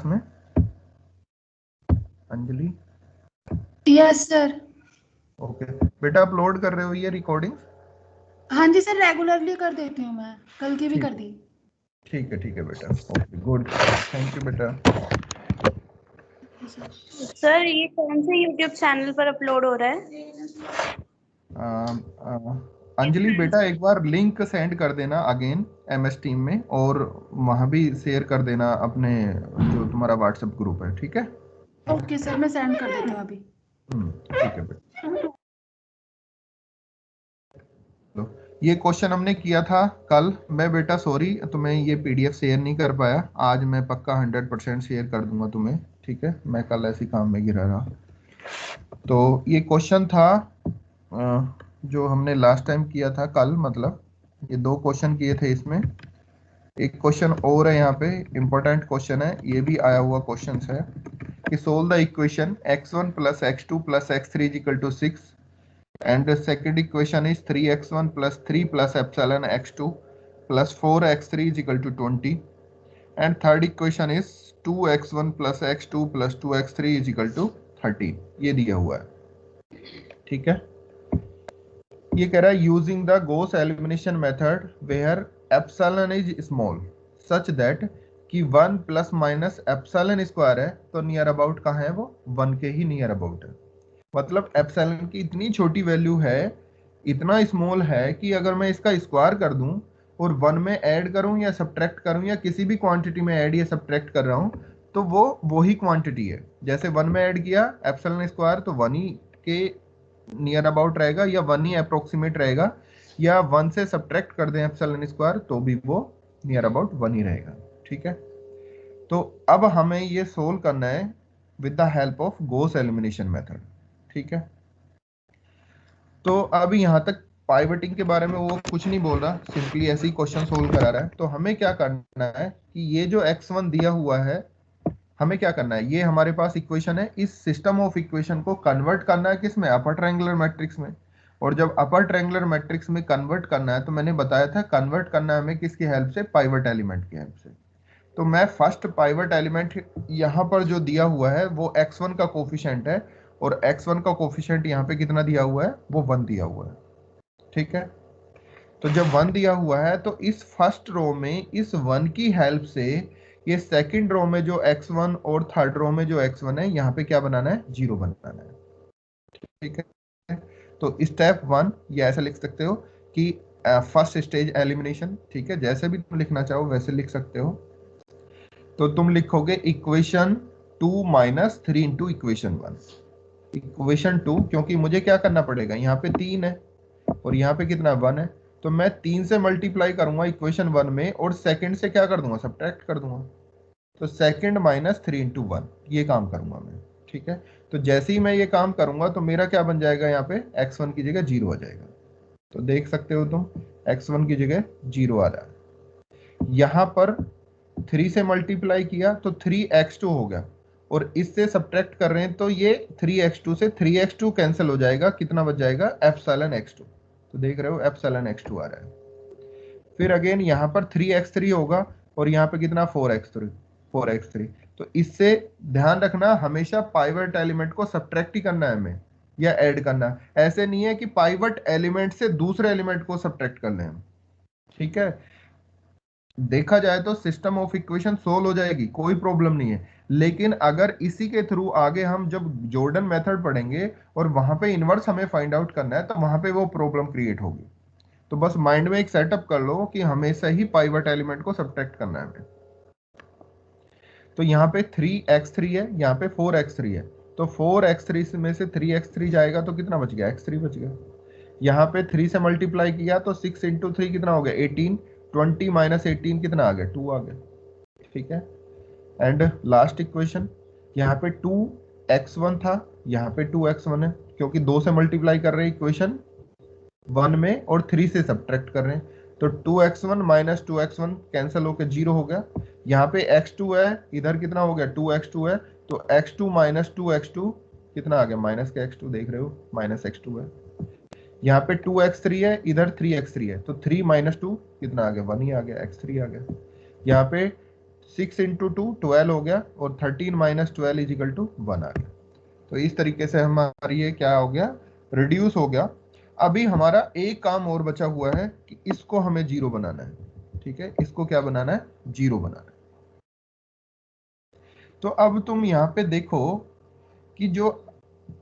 में? Anjali? Yes sir. Okay बेटा, upload कर रहे हो ये रिकॉर्डिंग? हाँ जी सर, रेगुलरली कर देती हूँ मैं, कल की भी कर दी। ठीक है बेटा, ओके गुड, थैंक यू बेटा। सर ये कौन से यूट्यूब चैनल पर अपलोड हो रहा है? अंजलि बेटा, एक बार लिंक सेंड कर देना अगेन MS टीम में, और वहाँ भी शेयर कर देना अपने जो तुम्हारा व्हाट्सएप ग्रुप है, ठीक है? ओके सर, मैं सेंड कर देती हूँ अभी। ठीक है बेटा। लो, ये क्वेश्चन हमने किया था कल। मैं बेटा सॉरी, तुम्हें ये PDF शेयर नहीं कर पाया। आज मैं पक्का 100% शेयर कर दूंगा तुम्हें, ठीक है? मैं कल ऐसी काम में गिरा रहा। तो ये क्वेश्चन था जो हमने लास्ट टाइम किया था कल, मतलब ये 2 क्वेश्चन किए थे। इसमें एक क्वेश्चन और है, यहाँ पे इंपॉर्टेंट क्वेश्चन है, ये भी आया हुआ क्वेश्चन है कि solve the equation x1 plus x2 plus x3 is equal to 6, and the second equation is 3x1 plus 3 plus epsilon x2 plus 4x3 is equal to 20, and third equation is 2x1 plus x2 plus 2x3 is equal to 13। ये दिया हुआ है, ठीक है? ये कह रहा है using the Gauss elimination method where epsilon is small such that कि 1 प्लस माइनस एप्सिलॉन स्क्वायर है, तो नियर अबाउट कहाँ है वो? 1 के ही नियर अबाउट है। मतलब एप्सिलॉन की इतनी छोटी वैल्यू है, इतना स्मॉल है कि अगर मैं इसका स्क्वायर कर दूं और 1 में ऐड करूं या सब्ट्रैक्ट करूं, या किसी भी क्वांटिटी में ऐड या सब्ट्रैक्ट कर रहा हूं, तो वो वही क्वांटिटी है। जैसे 1 में ऐड किया एप्सिलॉन स्क्वायर, तो 1 ही के नियर अबाउट रहेगा, या 1 ही अप्रोक्सीमेट रहेगा, या 1 से सब्ट्रैक्ट कर दें एप्सिलॉन स्क्वायर तो भी वो नियर अबाउट 1 ही रहेगा, ठीक है? तो अब हमें ये सोल्व करना है with the help of Gauss elimination method, ठीक है? तो अभी यहां तक पाइवटिंग के बारे में वो कुछ नहीं बोल रहा, सिंपली ऐसे ही क्वेश्चन सोल्व करा रहा है। तो हमें क्या करना है कि ये जो x1 दिया हुआ है, हमें क्या करना है, ये हमारे पास इक्वेशन है, इस सिस्टम ऑफ इक्वेशन को कन्वर्ट करना है किस में? अपर ट्रायंगुलर मैट्रिक्स में। और जब अपर ट्रायंगुलर मैट्रिक्स में कन्वर्ट करना है, तो मैंने बताया था कन्वर्ट करना है हमें किसकी हेल्प से? पाइवट एलिमेंट की हेल्प से। तो मैं फर्स्ट पाइवट एलिमेंट यहाँ पर जो दिया हुआ है वो x1 का कोफिशिएंट है, और x1 का कोफिशिएंट यहाँ पे कितना दिया हुआ है? वो 1 दिया हुआ है, ठीक है? तो जब 1 दिया हुआ है, तो इस फर्स्ट रो में इस 1 की हेल्प से ये सेकंड रो में जो x1 और थर्ड रो में जो x1 है, यहाँ पे क्या बनाना है? 0 बनाना है, ठीक है? तो स्टेप 1 ये ऐसा लिख सकते हो कि फर्स्ट स्टेज एलिमिनेशन, ठीक है? जैसे भी तुम लिखना चाहो वैसे लिख सकते हो। तो तुम लिखोगे equation 2 minus 3 into equation 1। Equation 2, क्योंकि मुझे क्या करना पड़ेगा, यहाँ पे 3 है और यहाँ पे कितना 1 है, तो मैं 3 से मल्टीप्लाई करूंगा इक्वेशन 1 में, और सेकंड से क्या कर दूंगा? सब्ट्रैक्ट कर दूंगा। तो सेकंड माइनस 3 इंटू 1, ये काम करूंगा मैं, ठीक है? तो जैसे ही मैं ये काम करूंगा तो मेरा क्या बन जाएगा? यहाँ पे x1 की जगह 0 आ जाएगा। तो देख सकते हो तुम, x1 की जगह 0 आ रहा है। यहाँ पर 3 से मल्टीप्लाई किया तो 3x2 हो गया, और इससे सब्ट्रैक्ट कर रहे हैं तो ये 3x2 से 3x2 कैंसिल हो जाएगा, कितना बच जाएगा? Epsilon x2। तो देख रहे हो एप्सिलॉन x2 आ रहा है। फिर अगेन यहाँ पर 3x3 होगा, और यहाँ पे कितना? 4x3। तो इससे ध्यान रखना, हमेशा पाइवट एलिमेंट को सब्ट्रैक्ट ही करना है हमें, या ऐड करना। ऐसे नहीं है कि पाइवट एलिमेंट से दूसरे एलिमेंट को सब्ट्रैक्ट कर लें हम, ठीक है? देखा जाए तो सिस्टम ऑफ इक्वेशन सोल्व हो जाएगी, कोई प्रॉब्लम नहीं है। लेकिन अगर इसी के थ्रू आगे हम जब जॉर्डन मेथड पढ़ेंगे और वहां पे इनवर्स हमें फाइंड आउट करना है, तो वहां पे वो प्रॉब्लम क्रिएट होगी। तो बस माइंड में एक सेटअप कर लो कि हमेशा ही पाइवट एलिमेंट को सब्ट्रैक्ट करना है हमें। तो यहाँ पे 3x3 है, यहाँ पे 4x3 है, तो 4x3 में से 3x3 जाएगा तो कितना बच गया? x3 बच गया। यहाँ पे 3 से मल्टीप्लाई किया तो 6 इंटू 3 कितना हो गया? 18। 20 माइनस 18 कितना आ गया? 2 आ गया, ठीक है? एंड लास्ट इक्वेशन, यहाँ पे 2x1 था, यहाँ पे 2x1 है, क्योंकि 2 से मल्टीप्लाई कर रहे हैं इक्वेशन 1 में और 3 से सब्ट्रैक्ट कर रहे हैं। तो 2x1 माइनस 2x1 कैंसिल होकर 0 हो गया। यहाँ पे x2 है, इधर कितना हो गया? 2x2 है, तो x2 माइनस 2x2 कितना आ गया? माइनस का x2, देख रहे हो माइनस x2 है। यहाँ पे 2x3 है, इधर 3x3 है, तो 3 माइनस 2 कितना आ गया? 1 ही आ गया, x3 आ गया। यहाँ पे 6 इंटू 2 12 हो गया, और 13 माइनस 12 इज इक्वल टू 1 आ गया। तो इस तरीके से हमारी ये क्या हो गया, रिड्यूस हो गया। अभी हमारा एक काम और बचा हुआ है कि इसको हमें जीरो बनाना है। ठीक है, इसको क्या बनाना है, जीरो बनाना है। तो अब तुम यहाँ पे देखो कि जो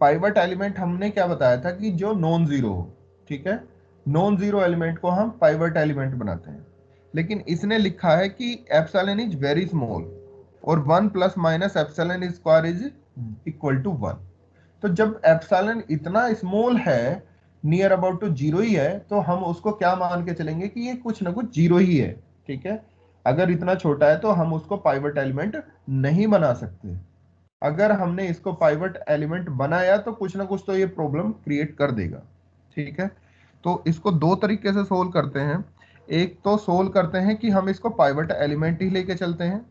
पाइवट एलिमेंट हमने क्या बताया था कि जो नॉन जीरो हो, ठीक है, नॉन जीरो एलिमेंट को हम पाइवट एलिमेंट बनाते हैं। लेकिन इसने लिखा है कि एप्सिलॉन इज वेरी स्मॉल और 1 plus minus epsilon square is equal to 1। तो जब एप्सिलॉन इतना स्मॉल है, नियर अबाउट टू जीरो ही है, तो हम उसको क्या मान के चलेंगे कि ये कुछ ना कुछ जीरो ही है। ठीक है, अगर इतना छोटा है तो हम उसको पाइवट एलिमेंट नहीं बना सकते। अगर हमने इसको पाइवट एलिमेंट बनाया तो कुछ ना कुछ तो ये प्रॉब्लम क्रिएट कर देगा। ठीक है, तो इसको दो तरीके से सोल्व करते हैं। एक तो सोल्व करते हैं कि हम इसको पाइवट एलिमेंट ही लेके चलते हैं,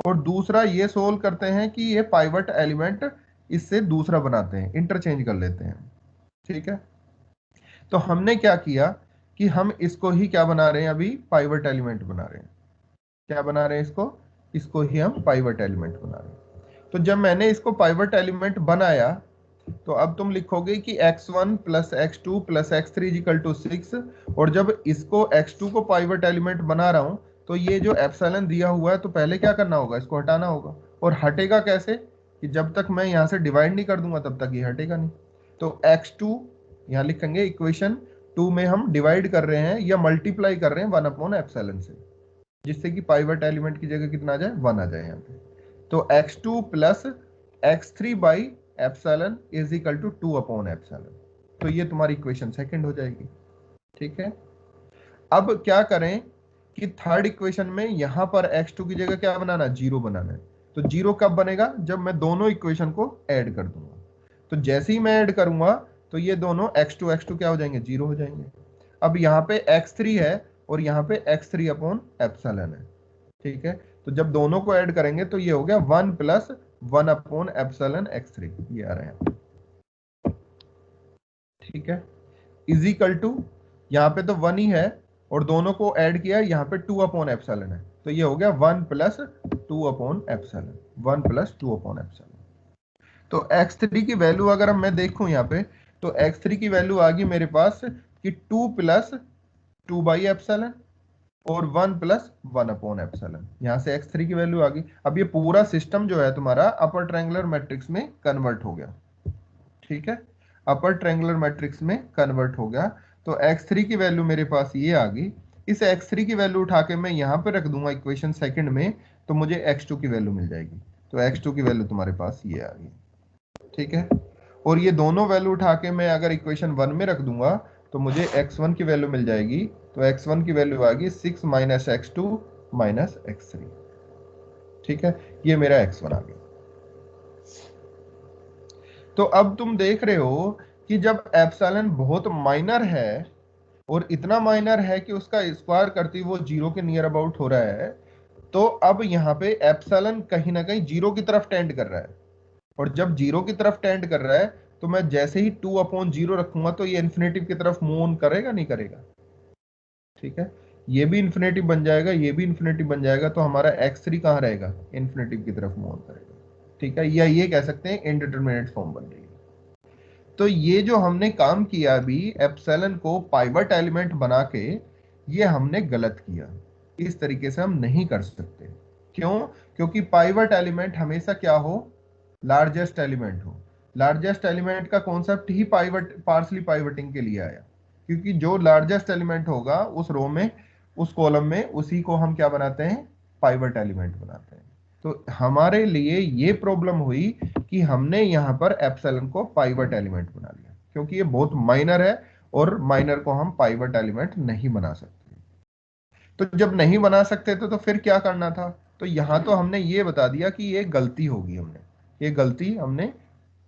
और दूसरा ये सोल्व करते हैं कि ये पाइवट एलिमेंट इससे दूसरा बनाते हैं, इंटरचेंज कर लेते हैं। ठीक है, तो हमने क्या किया कि हम इसको ही क्या बना रहे हैं, अभी पाइवट एलिमेंट बना रहे हैं। क्या बना रहे हैं, इसको ही हम पाइवट एलिमेंट बना रहे हैं। तो जब मैंने इसको पाइवट एलिमेंट बनाया, तो अब तुम लिखोगे कि x1 plus x2 plus x3 equal to 6, और जब इसको x2 को पाइवट एलिमेंट बना रहा हूं, तो ये जो एप्सिलॉन दिया हुआ है, तो पहले क्या करना होगा, इसको हटाना होगा। और हटेगा कैसे, कि जब तक मैं यहां से डिवाइड नहीं कर दूंगा तब तक ये हटेगा नहीं। तो x2 यहां लिखेंगे, इक्वेशन 2 में हम डिवाइड कर रहे हैं या मल्टीप्लाई कर रहे हैं 1 अपॉन एप्सिलॉन से, जिससे कि पाइवट एलिमेंट की जगह कितना आ जाए, 1 आ जाए यहाँ पे। तो x2 plus x3 by epsilon is equal to 2 upon epsilon. तो ये तुम्हारी इक्वेशन सेकंड हो जाएगी। ठीक है, अब क्या करें कि थर्ड इक्वेशन में यहां पर x2 की जगह क्या बनाना है, जीरो बनाना है। तो जीरो कब बनेगा, जब मैं दोनों इक्वेशन को ऐड कर दूंगा। तो जैसे ही मैं ऐड करूंगा तो ये दोनों x2 क्या हो जाएंगे, जीरो हो जाएंगे। अब यहाँ पे x3 है और यहाँ पे x3 अपॉन एप्सिलॉन है। ठीक है, तो जब दोनों को ऐड करेंगे तो ये हो गया 1 प्लस 1 अपॉन एप्सिलॉन x3, ये आ रहे हैं। ठीक है, इज इक्वल टू, यहाँ पे तो 1 ही है और दोनों को ऐड किया, यहाँ पे 2 अपॉन एप्सिलॉन है, तो ये हो गया 1 plus 2 upon epsilon, 1 plus 2 upon epsilon. तो x3 की वैल्यू अगर मैं देखूं यहाँ पे, तो x3 की वैल्यू आ गई मेरे पास कि 2 प्लस 2 बाई एप्सिलॉन और 1 प्लस 1 अपॉन एप्सिलॉन। यहां से x3 की वैल्यू आ गई। अब ये पूरा सिस्टम जो है तुम्हारा अपर ट्रायंगुलर मैट्रिक्स में कन्वर्ट हो गया। ठीक है, अपर ट्रायंगुलर मैट्रिक्स में कन्वर्ट हो गया। तो x3 की वैल्यू मेरे पास ये आ गई। इस x3 की वैल्यू उठा के मैं यहां पे रख दूंगा इक्वेशन सेकंड में, तो मुझे x2 की वैल्यू मिल जाएगी। तो x2 की वैल्यू तुम्हारे पास ये आ गई। ठीक है, और ये दोनों वैल्यू उठा के मैं अगर इक्वेशन 1 में रख दूंगा तो मुझे x1 की वैल्यू मिल जाएगी। तो x1 की वैल्यू आ गई 6 माइनस x2 माइनस x3। ठीक है, ये मेरा x1 आ गया। तो अब तुम देख रहे हो कि जब एप्सिलॉन बहुत माइनर है, और इतना माइनर है कि उसका स्क्वायर करते वो जीरो के नियर अबाउट हो रहा है, तो अब यहाँ पे एप्सिलॉन कहीं ना कहीं जीरो की तरफ टेंड कर रहा है। और जब जीरो की तरफ टेंड कर रहा है, तो मैं जैसे ही 2 अपॉन जीरो रखूंगा तो ये इन्फिनेटिव की तरफ मूव ऑन करेगा, नहीं करेगा। ठीक है, ये भी इन्फिनेटिव बन जाएगा, ये भी इन्फिनेटिव बन जाएगा, तो हमारा x3 कहाँ रहेगा, इन्फिनेटिव की तरफ मूव ऑन करेगा। ठीक है, या ये कह सकते हैं इनडिटरमिनेट फॉर्म बन रही है। तो ये जो हमने काम किया अभी एप्सिलॉन को पाइवट एलिमेंट बना के, ये हमने गलत किया। इस तरीके से हम नहीं कर सकते। क्यों, क्योंकि पाइवट एलिमेंट हमेशा क्या हो, लार्जेस्ट एलिमेंट हो। लार्जेस्ट एलिमेंट का कॉन्सेप्ट ही पाइवट, पार्सली पाइवटिंग के लिए आया, क्योंकि जो लार्जेस्ट एलिमेंट होगा उस रो में, उस कॉलम में, उसी को हम क्या बनाते हैं, पाइवट एलिमेंट बनाते हैं। तो हमारे लिए ये प्रॉब्लम हुई कि हमने यहाँ पर एप्सिलॉन को पाइवट एलिमेंट बना लिया, क्योंकि ये बहुत माइनर है और माइनर को हम पाइवट एलिमेंट नहीं बना सकते। तो जब नहीं बना सकते थे तो फिर क्या करना था, तो यहाँ तो हमने ये बता दिया कि ये गलती होगी, हमने ये गलती हमने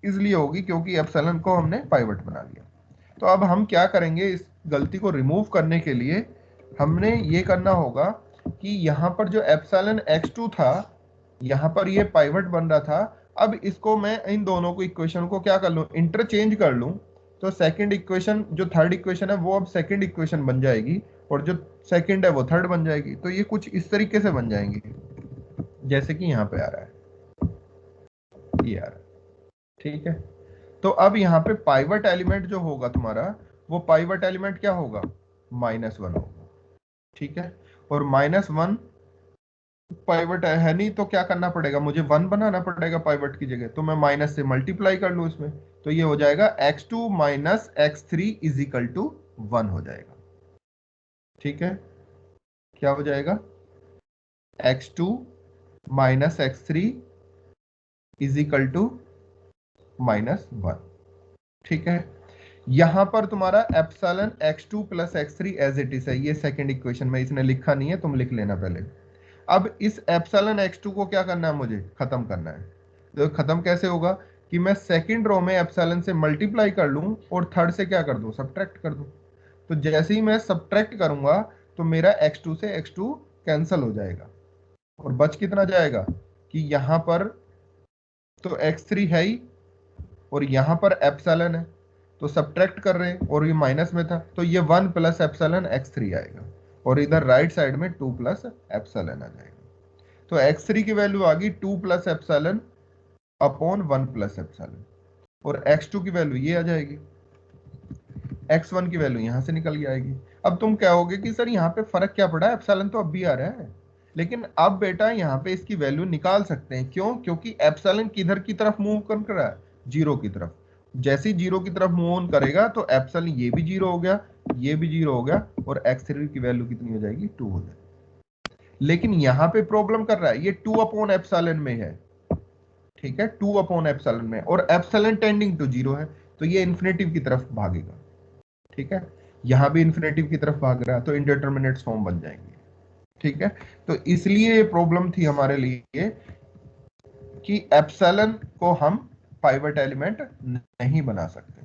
इसलिए होगी क्योंकि एप्सिलॉन को हमने पाइवट बना लिया। तो अब हम क्या करेंगे, इस गलती को रिमूव करने के लिए हमने ये करना होगा कि यहाँ पर जो एप्सिलॉन x2 था, यहाँ पर ये पाइवट बन रहा था। अब इसको मैं इन दोनों को इक्वेशन को क्या कर लूँ, इंटरचेंज कर लूँ। तो सेकंड इक्वेशन, जो थर्ड इक्वेशन है वो अब सेकंड इक्वेशन बन जाएगी, और जो सेकंड है वो थर्ड बन जाएगी। तो ये कुछ इस तरीके से बन जाएंगे। जैसे कि यहाँ पे आ रहा है, ये आ रहा है, ठीक है। तो अब यहाँ पे पाइवट एलिमेंट जो होगा तुम्हारा, वो पाइवट एलिमेंट क्या होगा, -1 होगा, ठीक है। और -1 पाइवट है नहीं, तो क्या करना पड़ेगा, मुझे 1 बनाना पड़ेगा पाइवट की जगह, तो मैं माइनस से मल्टीप्लाई कर लूं इसमें, तो ये हो जाएगा x2 minus x3 is equal to 1 हो जाएगा, ठीक है। क्या हो जाएगा, x2 minus x3 is equal to -1, ठीक है। यहां पर तुम्हारा epsilon x2 plus x3 as it is है, ये सेकंड इक्वेशन में इसने लिखा नहीं है, तुम लिख लेना पहले। अब इस एप्सिलॉन x2 को क्या करना है, मुझे खत्म करना है। तो खत्म कैसे होगा कि मैं सेकंड रो में एप्सिलॉन से मल्टीप्लाई कर लूं और थर्ड से क्या कर दूं, सब्ट्रैक्ट कर दूं। तो जैसे ही मैं सब्ट्रैक्ट करूंगा तो मेरा x2 से x2 कैंसिल हो जाएगा और बच कितना जाएगा कि यहां पर तो x3 है ही और यहां पर एप्सिलॉन है, तो सब्ट्रैक्ट कर रहे हैं और ये माइनस में था, तो ये 1 प्लस एप्सिलॉन x3 आएगा और इधर राइट साइड में 2 प्लस एप्सिलॉन आ जाएगा। तो x3 की वैल्यू आ गई 2 plus epsilon upon 1 plus epsilon, और x2 की वैल्यू ये आ जाएगी, x1 की वैल्यू यहां से निकल के आएगी। अब तुम कहोगे कि सर यहाँ पे फर्क क्या पड़ा, एप्सिलॉन तो अब भी आ रहा है, लेकिन अब बेटा यहाँ पे इसकी वैल्यू निकाल सकते हैं, क्यों, क्योंकि एप्सिलॉन किधर की तरफ मूव कर रहा है, जीरो की तरफ। जैसे ही जीरो की तरफ मूव ऑन करेगा तो एप्सिलॉन ये भी जीरो हो गया, ये भी जीरो हो गया, और x3 की वैल्यू कितनी हो जाएगी, 2 हो जाएगी। लेकिन यहाँ पे प्रॉब्लम कर रहा है, ये 2 अपॉन एप्सिलॉन में है, ठीक है, 2 अपॉन एप्सिलॉन में, और एप्सिलॉन टेंडिंग टू जीरो है, तो ये इन्फिनेटिव की तरफ भागेगा, ठीक है। यहां भी इन्फिनेटिव की तरफ भाग रहा है, तो इंडिटरमिनेट फॉर्म बन जाएंगे, ठीक है। तो इसलिए ये प्रॉब्लम थी हमारे लिए कि एप्सिलॉन को हम पाइवट एलिमेंट नहीं बना सकते।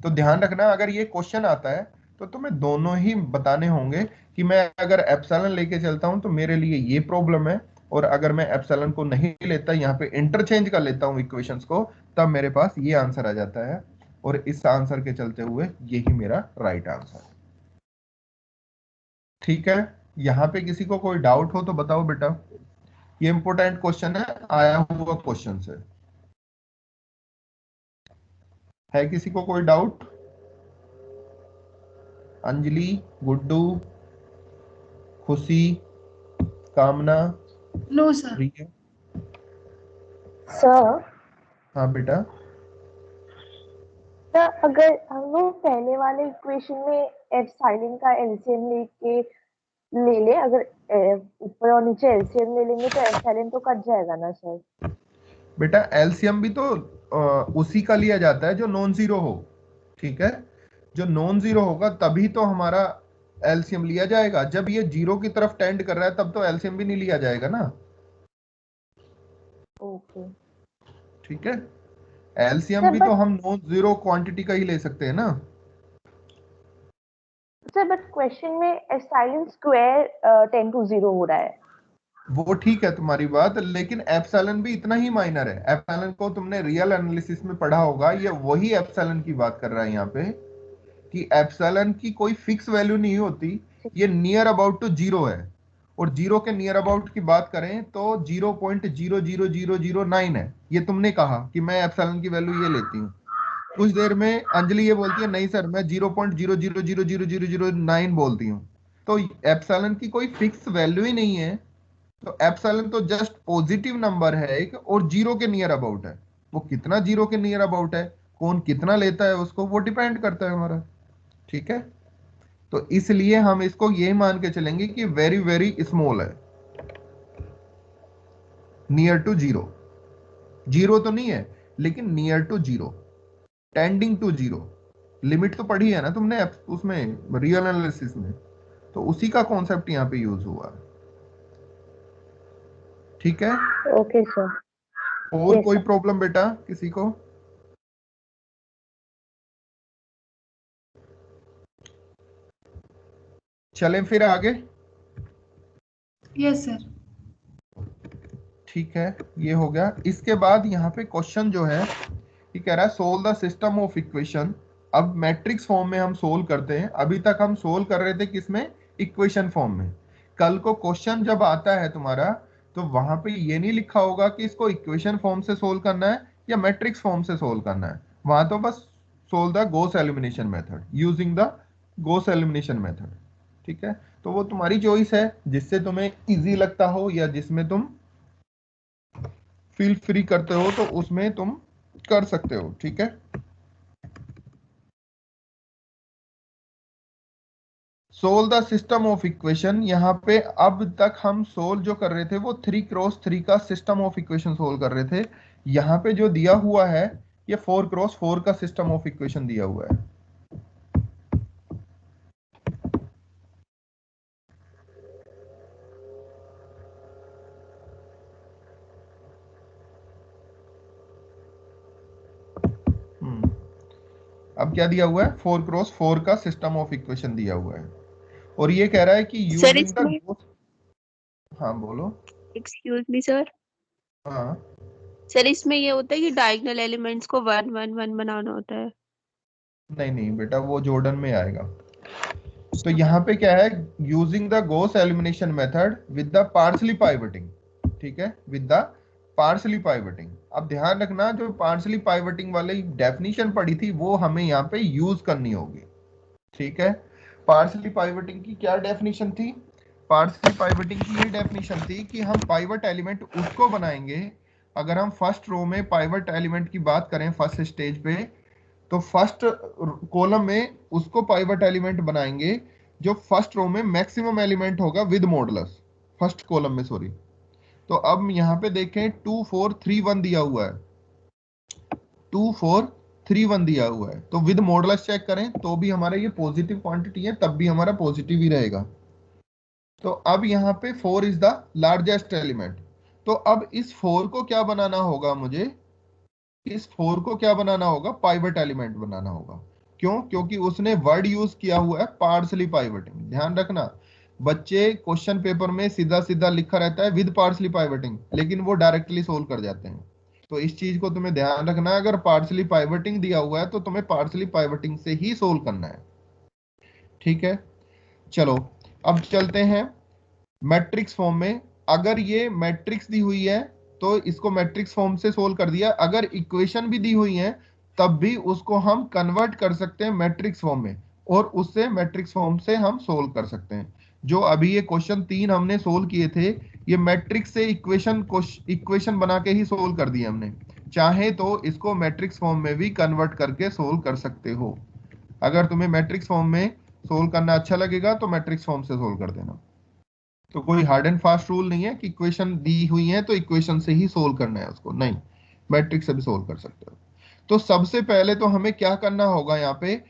तो ध्यान रखना, अगर ये क्वेश्चन आता है तो तुम्हें दोनों ही बताने होंगे कि मैं अगर एप्सिलॉन लेके चलता हूं तो मेरे लिए ये प्रॉब्लम है, और अगर मैं एप्सिलॉन को नहीं लेता, यहाँ पे इंटरचेंज कर लेता हूँ इक्वेशंस को, तब मेरे पास ये आंसर आ जाता है, और इस आंसर के चलते हुए यही मेरा राइट आंसर है, ठीक है। यहाँ पे किसी को कोई डाउट हो तो बताओ बेटा, ये इंपॉर्टेंट क्वेश्चन है, आया हुआ क्वेश्चन है किसी को कोई डाउट, अंजलि, गुड्डू, खुशी, कामना, नो सर। रिया। सर हाँ बेटा, सर अगर हम लोग पहले वाले इक्वेशन में एप्सिलॉन का एलसीएम लेके ले ले, अगर ऊपर और नीचे एलसीएम ले लेंगे तो एप्सिलॉन तो कट जाएगा ना सर। बेटा एलसीएम भी तो उसी का लिया जाता है जो नॉन जीरो हो, ठीक है। जो नॉन जीरो होगा तभी तो हमारा एलसीएम लिया जाएगा, जब ये जीरो की तरफ टेंड कर रहा है तब तो एलसीएम भी नहीं लिया जाएगा ना, ओके ठीक है। एलसीएम सर भी तो हम नॉन जीरो क्वांटिटी का ही ले सकते हैं ना। बट क्वेश्चन में एप्सिलॉन स्क्वायर 10 to 0 हो रहा है। वो ठीक है तुम्हारी बात, लेकिन एप्सिलॉन भी इतना ही माइनर है। एप्सिलॉन को तुमने रियल एनालिसिस में पढ़ा होगा, ये वही एप्सिलॉन की बात कर रहा है यहाँ पे, कि एप्सिलॉन की कोई फिक्स वैल्यू नहीं होती, ये नियर अबाउट टू जीरो है, और जीरो के नियर अबाउट की बात करें तो 0.00009 है। ये तुमने कहा कि मैं एप्सिलॉन की वैल्यू ये लेती हूँ, कुछ देर में अंजलि ये बोलती है नहीं सर मैं 0.0000009 बोलती हूँ, तो एप्सिलॉन की कोई फिक्स वैल्यू ही नहीं है। तो एप्सिलॉन तो जस्ट पॉजिटिव नंबर है एक, और जीरो के नियर अबाउट है। वो कितना जीरो के नियर अबाउट है, कौन कितना लेता है उसको, वो डिपेंड करता है हमारा, ठीक है। तो इसलिए हम इसको ये मान के चलेंगे कि वेरी वेरी स्मॉल है, नियर टू जीरो, जीरो तो नहीं है लेकिन near to zero, tending to zero. Limit तो पढ़ी है ना तुमने उसमें रियल एनालिसिस में, तो उसी का कॉन्सेप्ट यहाँ पे यूज हुआ है, ठीक है। Okay sir. और Yes, कोई sir. प्रॉब्लम बेटा किसी को? चलें फिर आगे, यस सर। ठीक है। ये हो गया। इसके बाद यहाँ पे क्वेश्चन जो है ये कह रहा है solve the system of equation. अब मैट्रिक्स फॉर्म में हम सोल्व करते हैं, अभी तक हम सोल्व कर रहे थे किसमें, इक्वेशन फॉर्म में। कल को क्वेश्चन जब आता है तुम्हारा तो वहां पे ये नहीं लिखा होगा कि इसको इक्वेशन फॉर्म से सोल्व करना है या मैट्रिक्स फॉर्म से सोल्व करना है। वहां तो बस solve the Gauss elimination method using the Gauss elimination method. ठीक है, तो वो तुम्हारी चॉइस है, जिससे तुम्हें इजी लगता हो या जिसमें तुम फील फ्री करते हो तो उसमें तुम कर सकते हो। ठीक है, solve the system of equation. यहाँ पे अब तक हम सोल्व जो कर रहे थे वो 3x3 का सिस्टम ऑफ इक्वेशन सोल्व कर रहे थे। यहाँ पे जो दिया हुआ है ये 4x4 का सिस्टम ऑफ इक्वेशन दिया हुआ है। अब क्या दिया हुआ है, 4x4 का सिस्टम ऑफ इक्वेशन दिया हुआ है और ये कह रहा है कि सर यूजिंग द, इसमें हाँ बोलो। एक्सक्यूज मी सर, हाँ सर इसमें ये होता है कि डायगोनल एलिमेंट्स को 1 1 1 बनाना होता है। नहीं नहीं बेटा, वो जॉर्डन में आएगा। तो यहाँ पे क्या है, using the Gauss elimination method with the partially pivoting. ठीक है, विद द पार्शली पाइवटिंग। अब ध्यान रखना, जो पार्शली पाइवटिंग वाली डेफिनेशन पड़ी थी वो हमें यहाँ पे यूज करनी होगी। ठीक है, पार्शली पाइवटिंग की क्या डेफिनेशन थी, पार्शली पाइवटिंग की ये डेफिनेशन थी कि हम पाइवट एलिमेंट उसको बनाएंगे, अगर हम फर्स्ट रो में पाइवट एलिमेंट की बात करें फर्स्ट स्टेज पे, तो फर्स्ट कॉलम में उसको पाइवट एलिमेंट बनाएंगे जो फर्स्ट रो में मैक्सिमम एलिमेंट होगा विद मॉडुलस, फर्स्ट कॉलम में, सॉरी। तो अब यहाँ पे देखें 2 4 3 1 दिया हुआ है, 2 4 3 1 दिया हुआ है, तो विद मॉडुलस चेक करें तो भी हमारा ये पॉजिटिव क्वांटिटी है, तब भी हमारा पॉजिटिव ही रहेगा। तो अब यहाँ पे 4 इज द लार्जेस्ट एलिमेंट। तो अब इस 4 को क्या बनाना होगा मुझे, इस 4 को क्या बनाना होगा, पाइवट एलिमेंट बनाना होगा। क्यों, क्योंकि उसने वर्ड यूज किया हुआ है पार्शली पाइवटिंग। ध्यान रखना, बच्चे क्वेश्चन पेपर में सीधा सीधा लिखा रहता है विद पार्शली पाइवटिंग, लेकिन वो डायरेक्टली सोल्व कर जाते हैं। तो इस चीज को तुम्हें ध्यान रखना है, अगर पार्शली पाइवटिंग दिया हुआ है तो तुम्हें पार्शली पाइवटिंग से ही सोल्व करना है। ठीक है, चलो अब चलते हैं मैट्रिक्स फॉर्म में। अगर ये मैट्रिक्स दी हुई है तो इसको मैट्रिक्स फॉर्म से सोल्व कर दिया, अगर इक्वेशन भी दी हुई है तब भी उसको हम कन्वर्ट कर सकते हैं मैट्रिक्स फॉर्म में, और उससे मैट्रिक्स फॉर्म से हम सोल्व कर सकते हैं। जो अभी ये क्वेश्चन 3 हमने सोल्व किए थे, ये मैट्रिक्स से इक्वेशन बना के ही सोल्व कर दिए हमने। चाहे तो इसको मैट्रिक्स फॉर्म में भी कन्वर्ट करके सोल्व कर सकते हो। अगर तुम्हें मैट्रिक्स फॉर्म में सोल्व करना अच्छा लगेगा तो मैट्रिक्स फॉर्म से सोल्व कर देना। तो कोई हार्ड एंड फास्ट रूल नहीं है कि इक्वेशन दी हुई है तो इक्वेशन से ही सोल्व करना है उसको, नहीं, मैट्रिक्स से भी सोल्व कर सकते हो। तो सबसे पहले तो हमें क्या करना होगा, यहाँ पे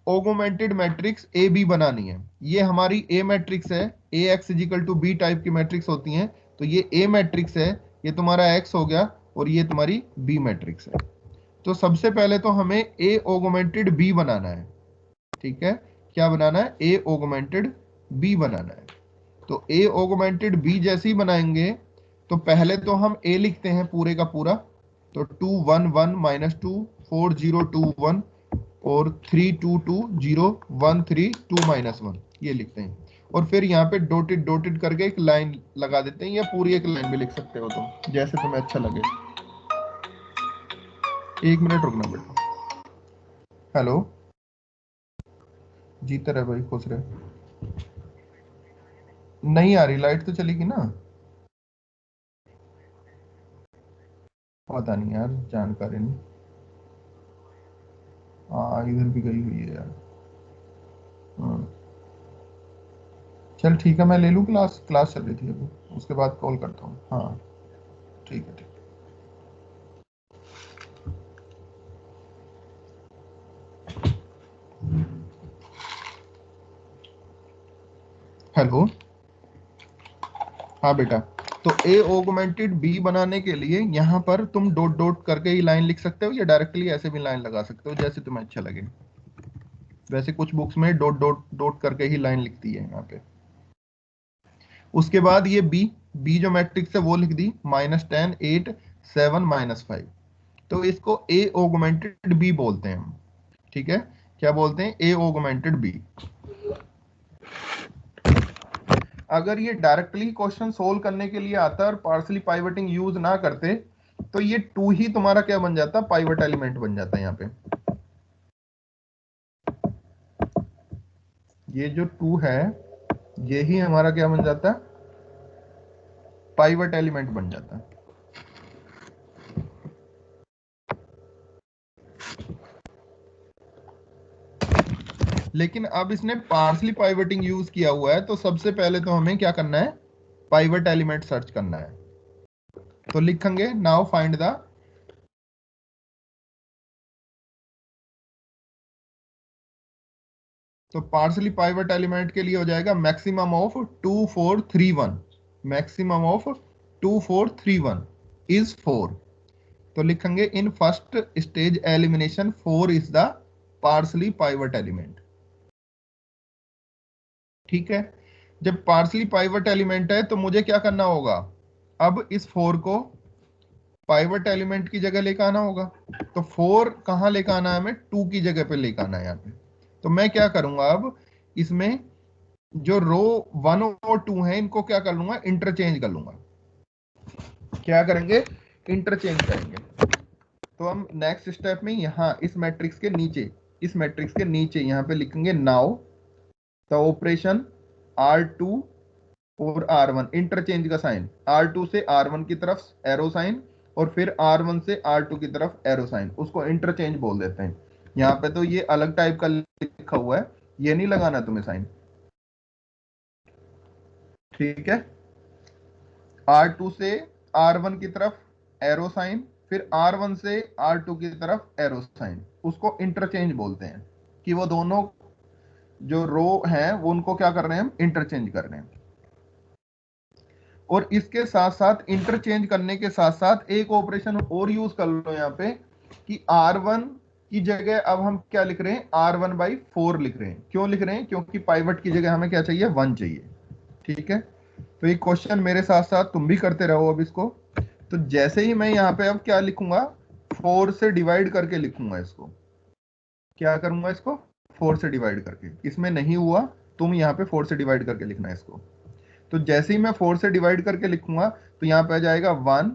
ऑगमेंटेड मैट्रिक्स ए बी बनानी है। ये हमारी ए मैट्रिक्स है, A X equal to B type की मैट्रिक्स होती हैं। तो ये ए मैट्रिक्स है, ये तुम्हारा एक्स हो गया, और ये तुम्हारी बी मैट्रिक्स है। तो सबसे पहले तो हमें ए ऑगमेंटेड बी बनाना है। ठीक है, क्या बनाना है, ए ऑगमेंटेड बी बनाना है। तो ए ऑगमेंटेड बी जैसे ही बनाएंगे तो पहले तो हम ए लिखते हैं पूरे का पूरा, तो 2 1 1 -2 4 0 2 1 और 3 2 2 0 1 3 2 -1 ये लिखते हैं। और फिर यहाँ पे डॉटेड डॉटेड करके एक लाइन लगा देते हैं, या पूरी एक लाइन भी लिख सकते हो तुम, जैसे तुम्हें अच्छा लगे। 1 मिनट रुकना बेटा। हेलो, जीते रहे भाई, खुश रहे। नहीं आ रही लाइट तो चलेगी ना, पता नहीं यार, जानकारी नहीं। हाँ इधर भी गई हुई है यार। हाँ। चल ठीक है, मैं ले लूँ, क्लास क्लास चल रही थी अभी, उसके बाद कॉल करता हूँ। हाँ ठीक है, ठीक। हेलो, हाँ बेटा। तो ए ऑगमेंटेड बी बनाने के लिए यहाँ पर तुम डॉट डॉट करके ही लाइन लिख सकते हो, या डायरेक्टली ऐसे भी लाइन लगा सकते हो, जैसे तुम्हें अच्छा लगे। वैसे कुछ बुक्स में डॉट डॉट डॉट करके ही लाइन लिखती है यहाँ पे। उसके बाद ये बी, बी जो मैट्रिक्स है वो लिख दी, -10 8 7 -5। तो इसको ए ऑगमेंटेड बी बोलते हैं हम। ठीक है, क्या बोलते हैं, ए ऑगमेंटेड बी। अगर ये डायरेक्टली क्वेश्चन सोल्व करने के लिए आता और पार्सली पाइवटिंग यूज ना करते तो ये 2 ही तुम्हारा क्या बन जाता, पाइवट एलिमेंट बन जाता है। यहाँ पे ये जो 2 है ये ही हमारा क्या बन जाता, पाइवट एलिमेंट बन जाता है। लेकिन अब इसने पार्सली पाइवटिंग यूज किया हुआ है, तो सबसे पहले तो हमें क्या करना है, पाइवट एलिमेंट सर्च करना है। तो लिखेंगे नाउ फाइंड द तो पार्सली पाइवट एलिमेंट के लिए हो जाएगा maximum of 2 4 3 1, maximum of 2 4 3 1 is 4। तो लिखेंगे in first stage elimination 4 is the partially pivot element. ठीक है, जब पार्सली पाइवट एलिमेंट है तो मुझे क्या करना होगा, अब इस 4 को पाइवट एलिमेंट की जगह लेकर आना होगा। तो 4 कहां लेकर आना है, हमें 2 की जगह पे लेकर आना है यहाँ पे। तो मैं क्या करूंगा, अब इसमें जो रो 1 और 2 है इनको क्या कर लूंगा, इंटरचेंज कर लूंगा। क्या करेंगे, इंटरचेंज करेंगे। तो हम नेक्स्ट स्टेप में यहाँ इस मैट्रिक्स के नीचे यहाँ पे लिखेंगे नाउ द ऑपरेशन R2 और R1, इंटरचेंज का साइन, R2 से R1 की तरफ एरो साइन और फिर R1 से R2 की तरफ एरो साइन, उसको इंटरचेंज बोल देते हैं। यहाँ पे तो ये अलग टाइप का लिखा हुआ है, ये नहीं लगाना तुम्हें साइन। ठीक है, R2 से R1 की तरफ एरो साइन, फिर R1 से R2 की तरफ एरो साइन, उसको इंटरचेंज बोलते हैं। कि वो दोनों जो रो हैं वो उनको क्या कर रहे हैं, हम इंटरचेंज कर रहे हैं। और इसके साथ साथ इंटरचेंज करने के साथ साथ एक ऑपरेशन और यूज कर लो यहाँ पे कि R1 की जगह अब हम क्या लिख रहे हैं, R1/4 लिख रहे हैं। क्यों लिख रहे हैं, क्योंकि पाइवट की जगह हमें क्या चाहिए, 1 चाहिए। ठीक है, तो ये क्वेश्चन मेरे साथ साथ तुम भी करते रहो अब इसको। तो जैसे ही मैं यहाँ पे अब क्या लिखूंगा, 4 से डिवाइड करके लिखूंगा इसको। क्या करूंगा, इसको 4 से डिवाइड करके। इसमें नहीं हुआ, तुम यहाँ पे 4 से डिवाइड करके लिखना है इसको। तो जैसे ही मैं 4 से डिवाइड करके लिखूंगा तो यहाँ पे आ जाएगा 1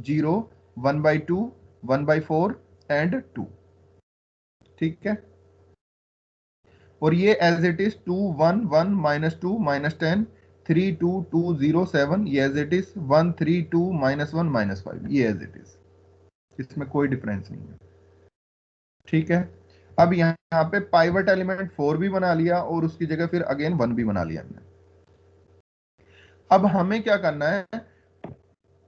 0 1/2 1/4 एंड 2। ठीक है, और ये एज इट इज 2 1 1 -2 -10 3 2 2 0 7, ये एज इट इज 1 3 2 -1 -5, ये एज इट इज, इसमें कोई डिफरेंस नहीं है। ठीक है, अब यहाँ पे पाइवट एलिमेंट 4 भी बना लिया और उसकी जगह फिर अगेन 1 भी बना लिया हमने। अब हमें क्या करना है,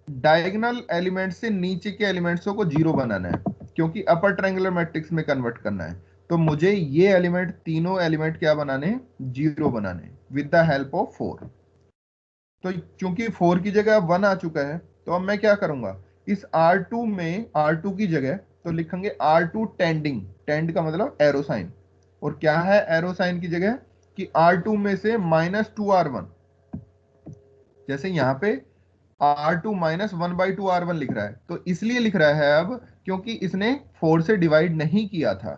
डायगोनल एलिमेंट से नीचे के एलिमेंट्स को 0 बनाना है, क्योंकि अपर ट्रायंगुलर मैट्रिक्स में कन्वर्ट करना है। तो मुझे ये एलिमेंट, तीनों एलिमेंट क्या बनाने, 0 बनाने विद द हेल्प ऑफ 4। तो चूंकि 4 की जगह 1 आ चुका है, तो अब मैं क्या करूंगा, इस R2 में R2 की जगह तो लिखेंगे R2 टेंडिंग, टेंड का मतलब एरो साइन, और क्या है एरो साइन की जगह कि R2 में से -2 R1। जैसे यहाँ पे R2 -1/2 R1 लिख रहा है, तो इसलिए लिख रहा है अब क्योंकि इसने 4 से डिवाइड नहीं किया था।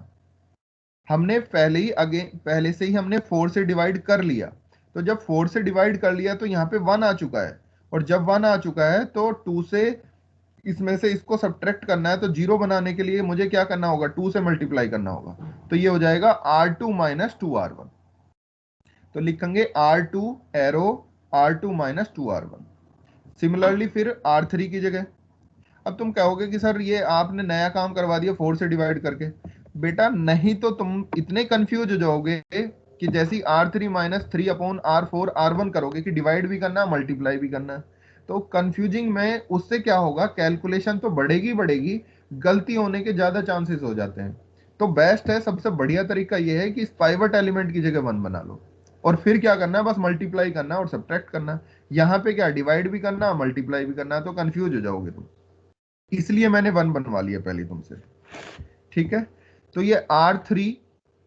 हमने पहले से ही हमने 4 से डिवाइड कर लिया। तो जब 4 से डिवाइड कर लिया तो यहाँ पे 1 आ चुका है, और जब 1 आ चुका है तो 2 से इसमें से इसको सब्ट्रैक्ट करना है। तो 0 बनाने के लिए मुझे क्या करना होगा, 2 से मल्टीप्लाई करना होगा। तो ये हो जाएगा R2 -2 R1। तो लिखेंगे R2 arrow R2 -2 R1। Similarly फिर R3 की जगह, अब तुम कहोगे कि सर ये आपने नया काम करवा दिया 4 से डिवाइड करके। बेटा नहीं, तो तुम इतने कंफ्यूज हो जाओगे कि जैसे R3 -3/R4 R1 करोगे कि डिवाइड भी करना मल्टीप्लाई भी करना, तो कंफ्यूजिंग में उससे क्या होगा, कैलकुलेशन तो बढ़ेगी, गलती होने के ज्यादा चांसेस हो जाते हैं। तो बेस्ट है, सबसे बढ़िया तरीका यह है कि इस पाइवट एलिमेंट की जगह 1 बना लो, और फिर क्या करना है, बस मल्टीप्लाई करना और सब्ट्रैक्ट करना। यहाँ पे क्या डिवाइड भी करना मल्टीप्लाई भी करना, तो कंफ्यूज हो जाओगे तुम, इसलिए मैंने 1 बनवा लिया पहले तुमसे। ठीक है, तो ये R3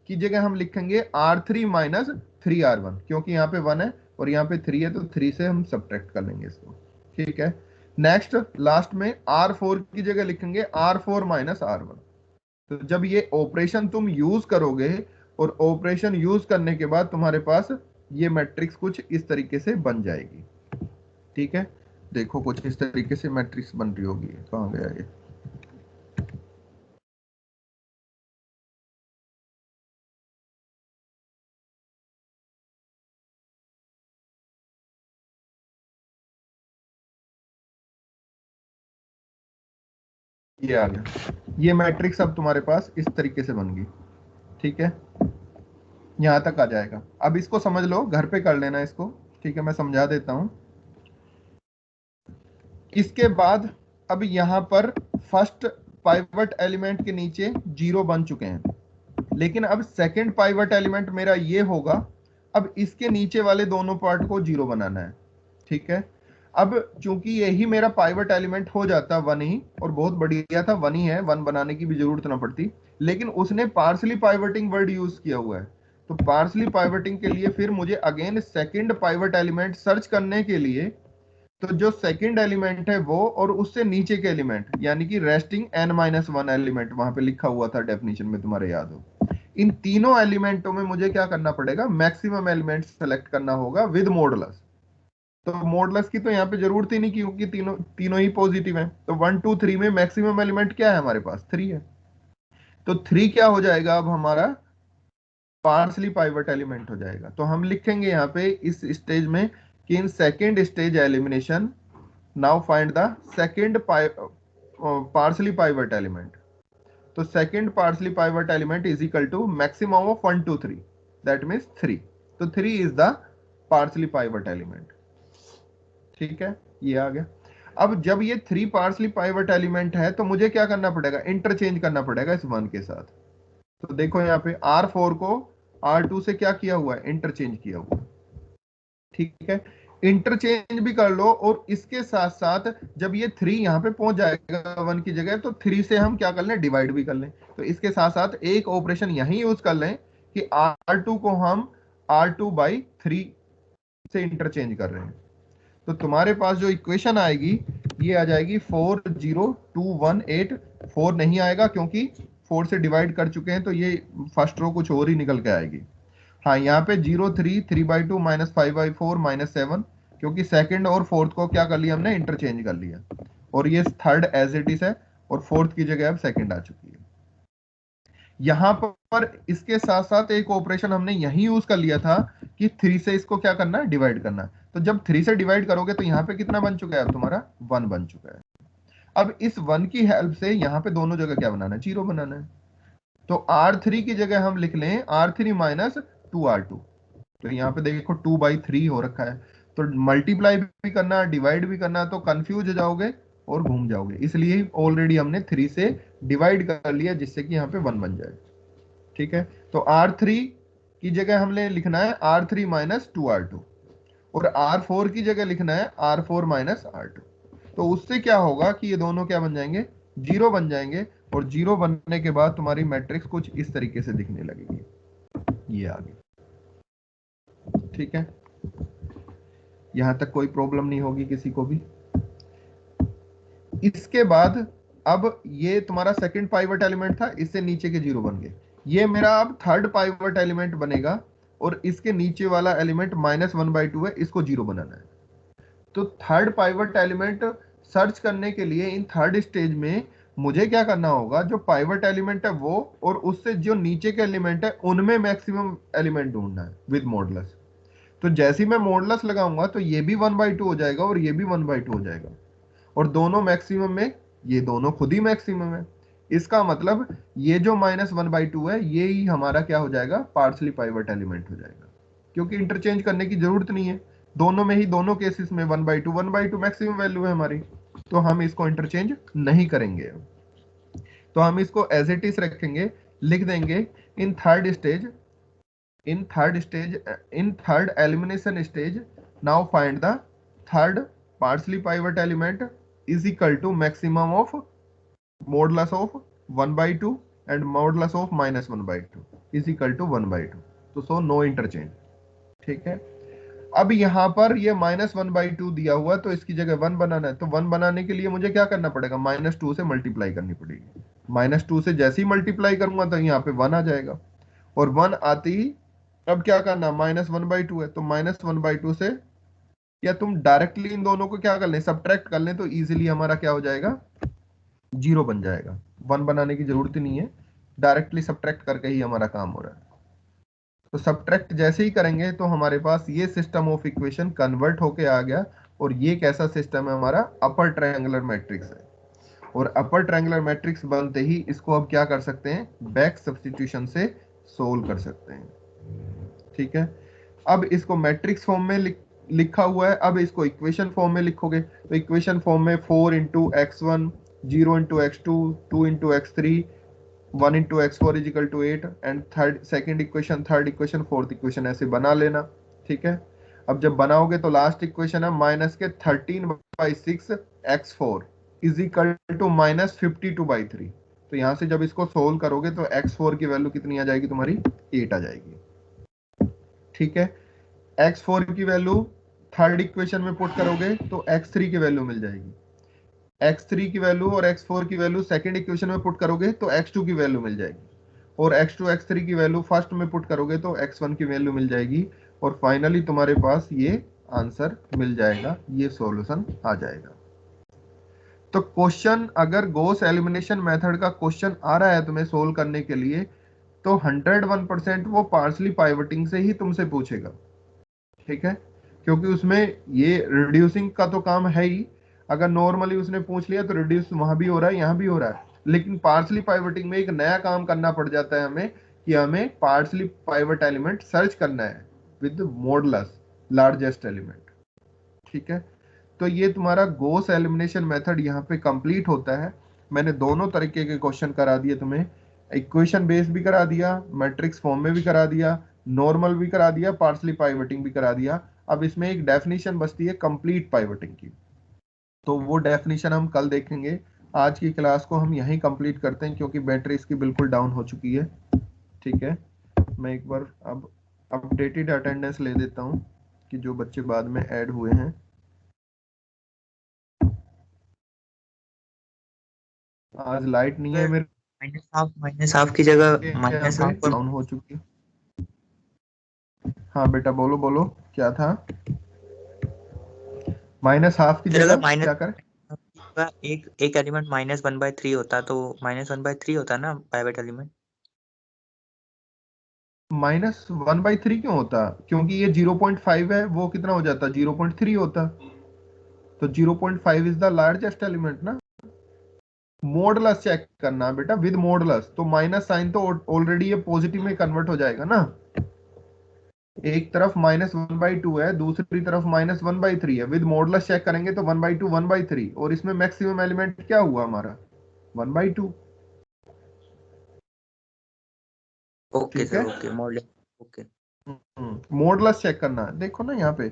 की जगह हम लिखेंगे R3 -3 R1, क्योंकि यहाँ पे 1 है और यहाँ पे 3 है, तो 3 से हम सब्ट्रैक्ट कर लेंगे इसको। ठीक है, नेक्स्ट लास्ट में R4 की जगह लिखेंगे R4 -R1। तो जब ये ऑपरेशन तुम यूज करोगे और ऑपरेशन यूज करने के बाद तुम्हारे पास ये मैट्रिक्स कुछ इस तरीके से बन जाएगी। ठीक है, देखो कुछ इस तरीके से मैट्रिक्स बन रही होगी। कहाँ गया ये आ गया। ये मैट्रिक्स अब तुम्हारे पास इस तरीके से बन गई। ठीक है, यहां तक आ जाएगा। अब इसको समझ लो, घर पे कर लेना इसको। ठीक है, मैं समझा देता हूं। इसके बाद अब यहां पर फर्स्ट पाइवट एलिमेंट के नीचे 0 बन चुके हैं, लेकिन अब सेकंड पाइवट एलिमेंट मेरा ये होगा। अब इसके नीचे वाले दोनों पार्ट को 0 बनाना है। ठीक है, अब चूंकि यही मेरा पाइवट एलिमेंट हो जाता 1 ही, और बहुत बढ़िया था 1 ही है, 1 बनाने की भी जरूरत ना पड़ती, लेकिन उसने पार्सली पाइवटिंग वर्ड यूज किया हुआ है। तो पार्सली पाइवटिंग के लिए फिर मुझे again second pivot element search करने के लिए, तो जो सेकंड एलिमेंट है वो और उससे नीचे के एलिमेंट, यानी कि रेस्टिंग n-1 एलिमेंट वहां पे लिखा हुआ था डेफिनेशन में, तुम्हारे याद हो, इन तीनों एलिमेंटों में मुझे क्या करना पड़ेगा, मैक्सिमम एलिमेंट सेलेक्ट करना होगा विद मॉडुलस। तो मॉडुलस की तो यहाँ पे जरूरत ही नहीं, क्योंकि तीनों तीनों ही पॉजिटिव हैं। तो 1 2 3 में मैक्सिमम एलिमेंट क्या है हमारे पास, 3 है। तो 3 क्या हो जाएगा अब हमारा, पार्सली पाइवट एलिमेंट हो जाएगा। तो हम लिखेंगे यहाँ पे इस स्टेज में कि in second stage elimination now find the second partially pivot element. तो second partially pivot element is equal to maximum of 1 2 3, that means 3। तो 3 is the partially pivot element. ठीक है, ये आ गया। अब जब ये 3 पार्सली पाइवट एलिमेंट है तो मुझे क्या करना पड़ेगा, इंटरचेंज करना पड़ेगा इस 1 के साथ। तो देखो यहाँ पे R4 को R2 से क्या किया हुआ है, इंटरचेंज किया हुआ है। ठीक है, इंटरचेंज भी कर लो, और इसके साथ साथ जब ये 3 यहाँ पे पहुंच जाएगा 1 की जगह, तो 3 से हम क्या कर लें, डिवाइड भी कर लें। तो इसके साथ साथ एक ऑपरेशन यही यूज कर लें कि R2 को हम R2/3 से इंटरचेंज कर रहे हैं। तो तुम्हारे पास जो इक्वेशन आएगी ये आ जाएगी 40218। 4 नहीं आएगा क्योंकि 4 से डिवाइड कर चुके हैं, तो ये फर्स्ट रो कुछ और ही निकल के आएगी। हाँ, यहाँ पे 0 3 3/2 -5/4 -7, क्योंकि सेकंड और फोर्थ को क्या कर लिया हमने, इंटरचेंज कर लिया, और ये थर्ड एज इट इज है, और फोर्थ की जगह अब सेकंड आ चुकी है। यहां पर इसके साथ साथ एक ऑपरेशन हमने यही यूज कर लिया था कि 3 से इसको क्या करना है, डिवाइड करना है। तो जब 3 से डिवाइड करोगे तो यहाँ पे कितना बन चुका है, अब तुम्हारा 1 बन चुका है। अब इस 1 की हेल्प से यहाँ पे दोनों जगह क्या बनाना है, 0 बनाना है। तो R3 की जगह हम लिख लें R3 - 2R2। तो यहाँ पे देखो 2/3 हो रखा है, तो मल्टीप्लाई भी करना, डिवाइड भी करना, तो कंफ्यूज हो जाओगे और घूम जाओगे, इसलिए ऑलरेडी हमने 3 से डिवाइड कर लिया, जिससे कि यहाँ पे 1 बन जाए। ठीक है, तो R3 की जगह हमने लिखना है R3 - 2R2, और R4 की जगह लिखना है R4 - R2। तो उससे क्या होगा कि ये दोनों क्या बन जाएंगे, 0 बन जाएंगे, और 0 बनने के बाद तुम्हारी मैट्रिक्स कुछ इस तरीके से दिखने लगेगी। ये आ गई। ठीक है, यहां तक कोई प्रॉब्लम नहीं होगी किसी को भी। इसके बाद अब ये तुम्हारा सेकंड पाइवट एलिमेंट था, इससे नीचे के 0 बन गए। ये मेरा अब थर्ड पाइवट एलिमेंट बनेगा, और इसके नीचे वाला एलिमेंट -1/2 है, इसको 0 बनाना है। तो थर्ड पाइवट एलिमेंट सर्च करने के लिए इन थर्ड स्टेज में मुझे क्या करना होगा, जो पाइवट एलिमेंट है वो, और उससे जो नीचे के एलिमेंट है उनमें मैक्सिमम एलिमेंट ढूंढना है विद मॉडुलस। तो जैसे ही मैं मॉडुलस लगाऊंगा तो ये भी 1/2 हो जाएगा और ये भी 1/2 हो जाएगा, और दोनों मैक्सिमम में, ये दोनों खुद ही मैक्सिमम है। इसका मतलब ये जो -1/2 है ये ही हमारा क्या हो जाएगा, पार्सली पाइवट एलिमेंट हो जाएगा, क्योंकि इंटरचेंज करने की जरूरत नहीं है। दोनों में ही, दोनों केसेस में 1/2 मैक्सिमम वैल्यू है हमारी, तो हम इसको इंटरचेंज नहीं करेंगे। तो हम इसको एज इट इज रखेंगे, लिख देंगे in third elimination stage now find the third partially pivot element is equal to maximum of modulus of 1/2 and modulus of -1/2 is equal to 1/2। तो सो नो इंटरचेंज। ठीक है, अब यहां पर ये -1/2 दिया हुआ, तो इसकी जगह 1 बनाना है। तो 1 बनाने के लिए मुझे क्या करना पड़ेगा, -2 से मल्टीप्लाई करनी पड़ेगी। -2 से जैसे ही मल्टीप्लाई करूंगा तो यहाँ पे 1 आ जाएगा, और 1 आते ही अब क्या करना, -1/2 है तो -1/2 से, या तुम डायरेक्टली इन दोनों को क्या कर लें, सब्ट्रैक्ट कर लें, तो इजीली हमारा क्या हो जाएगा, 0 बन जाएगा। 1 बनाने की जरूरत ही नहीं है, डायरेक्टली सब्ट्रैक्ट करके ही हमारा काम हो रहा है। तो सब्ट्रैक्ट जैसे ही करेंगे तो हमारे पास ये सिस्टम ऑफ इक्वेशन कन्वर्ट होके आ गया, और ये कैसा सिस्टम है हमारा, अपर ट्रायंगुलर मैट्रिक्स है। और अपर ट्रायंगुलर मैट्रिक्स बनते ही इसको अब क्या कर सकते हैं, बैक सब्स्टिट्यूशन से सोल्व कर सकते हैं। ठीक है, अब इसको मैट्रिक्स फॉर्म में लिखा हुआ है, अब इसको इक्वेशन फॉर्म में लिखोगे तो इक्वेशन फॉर्म में 4 × x1, 0 × x2, 2 × x3, 1 × x4 = 8, and second equation, third equation, fourth equation ऐसे बना लेना। ठीक है, अब जब बनाओगे तो लास्ट इक्वेशन है -13/6 x4 = -52/3। तो यहां से जब इसको सोल्व करोगे तो x4 की वैल्यू कितनी आ जाएगी तुम्हारी, 8 आ जाएगी। ठीक है, x4 की वैल्यू थर्ड इक्वेशन में पुट करोगे तो x3 की वैल्यू मिल जाएगी। x3 की वैल्यू और x4 की वैल्यू सेकंड इक्वेशन में पुट करोगे तो x2 की वैल्यू मिल जाएगी, और x2 x3 की वैल्यू फर्स्ट में पुट करोगे तो x1 की वैल्यू मिल जाएगी, और फाइनली तुम्हारे पास ये आंसर मिल जाएगा, ये सॉल्यूशन आ जाएगा। तो क्वेश्चन अगर गॉस एलिमिनेशन मेथड का क्वेश्चन आ रहा है तुम्हें सोल्व करने के लिए, तो 101% वो पार्शली पाइवटिंग से ही तुमसे पूछेगा। ठीक है, क्योंकि उसमें ये रिड्यूसिंग का तो काम है ही, अगर नॉर्मली उसने पूछ लिया तो रिड्यूस वहां भी हो रहा है, यहां भी हो रहा है, लेकिन पार्शली पाइवटिंग में एक नया काम करना पड़ जाता है हमें, कि हमें पार्शली पाइवट एलिमेंट सर्च करना है विद मॉडुलस लार्जेस्ट एलिमेंट। ठीक है, तो ये तुम्हारा गॉस एलिमिनेशन मेथड यहाँ पे कंप्लीट होता है। मैंने दोनों तरीके के क्वेश्चन करा दिए तुम्हें, इक्वेशन बेस्ड भी करा दिया, मैट्रिक्स फॉर्म में भी करा दिया, नॉर्मल भी करा दिया, पार्शली पाइवटिंग भी करा दिया। अब इसमें एक डेफिनेशन बचती है कंप्लीट पाइवटिंग की, तो वो डेफिनेशन हम कल देखेंगे। आज की क्लास को हम यहीं कंप्लीट करते हैं, क्योंकि बैटरी इसकी बिल्कुल डाउन हो चुकी है। ठीक है, मैं एक बार अब अपडेटेड अटेंडेंस ले देता हूँ कि जो बच्चे बाद में ऐड हुए हैं। आज लाइट नहीं है मेरे, -हाफ की जगह -हाफ डाउन हो चुकी है। हाँ बेटा बोलो बोलो, क्या था, -हाफ की जगह क्या कर, एक एलिमेंट -1/3 होता, तो -1/3 होता ना पाइवट एलिमेंट। -1/3 क्यों होता, क्योंकि ये 0.5 है, वो कितना हो जाता, 0.3 होता, तो 0.5 इज द लार्जेस्ट एलिमेंट ना। मॉडुलस चेक करना बेटा, विद मॉडुलस, तो माइनस साइन तो ऑलरेडी ये पॉजिटिव में कन्वर्ट हो जाएगा ना। एक तरफ -1/2 है, दूसरी तरफ -1/3 है, विद मॉडुलस चेक करेंगे तो 1/2 1/3, और इसमें मैक्सिमम एलिमेंट क्या हुआ हमारा, 1/2। ओके ठीक है, sir, okay model, okay. Modulus check करना है। देखो ना यहाँ पे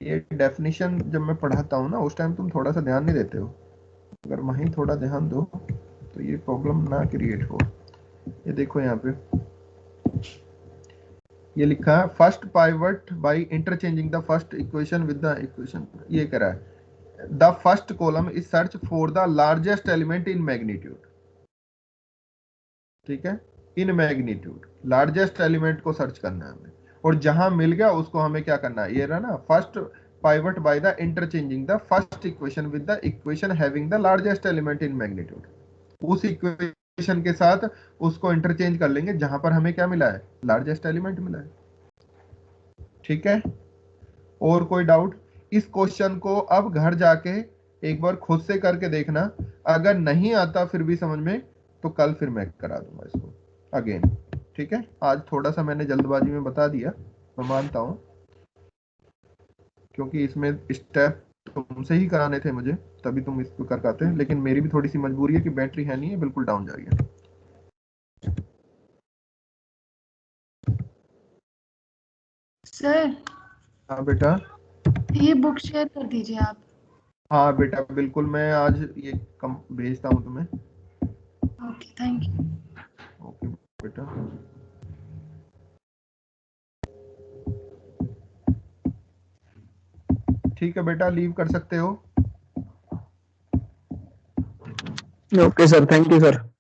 ये डेफिनेशन जब मैं पढ़ाता हूँ ना, उस टाइम तुम थोड़ा सा ध्यान नहीं देते हो, अगर वहीं थोड़ा ध्यान दो तो ये प्रॉब्लम ना क्रिएट हो। ये देखो यहाँ पे ये लिखा है, first pivot by interchanging the first equation with the equation, ये कह रहा है the first column is search for the largest element in magnitude. ठीक है, इन मैग्नीट्यूड लार्जेस्ट एलिमेंट को सर्च करना है हमें, और जहां मिल गया उसको हमें क्या करना है, ये रहा ना, first pivot by the interchanging the first equation with the equation having the largest element in magnitude. उस इक्वेशन के साथ उसको इंटरचेंज कर लेंगे जहां पर हमें क्या मिला है, लार्जेस्ट एलिमेंट मिला है। ठीक है, और कोई डाउट, इस क्वेश्चन को अब घर जाके एक बार खुद से करके देखना, अगर नहीं आता फिर भी समझ में, तो कल फिर मैं करा दूंगा इसको अगेन। ठीक है, आज थोड़ा सा मैंने जल्दबाजी में बता दिया, मैं मानता हूं, क्योंकि इसमें स्टेप तुमसे ही कराने थे मुझे, तभी तुम इसको कर पाते हैं, लेकिन मेरी भी थोड़ी सी मजबूरी है कि बैटरी है नहीं है, बिल्कुल डाउन जा रही है। सर हाँ बेटा, ये बुक शेयर कर दीजिए आप। हाँ बेटा बिल्कुल, मैं आज ये कम भेजता हूँ तुम्हें। Okay thank you. ओके बेटा, ठीक है बेटा, लीव कर सकते हो। Okay sir, thank you sir.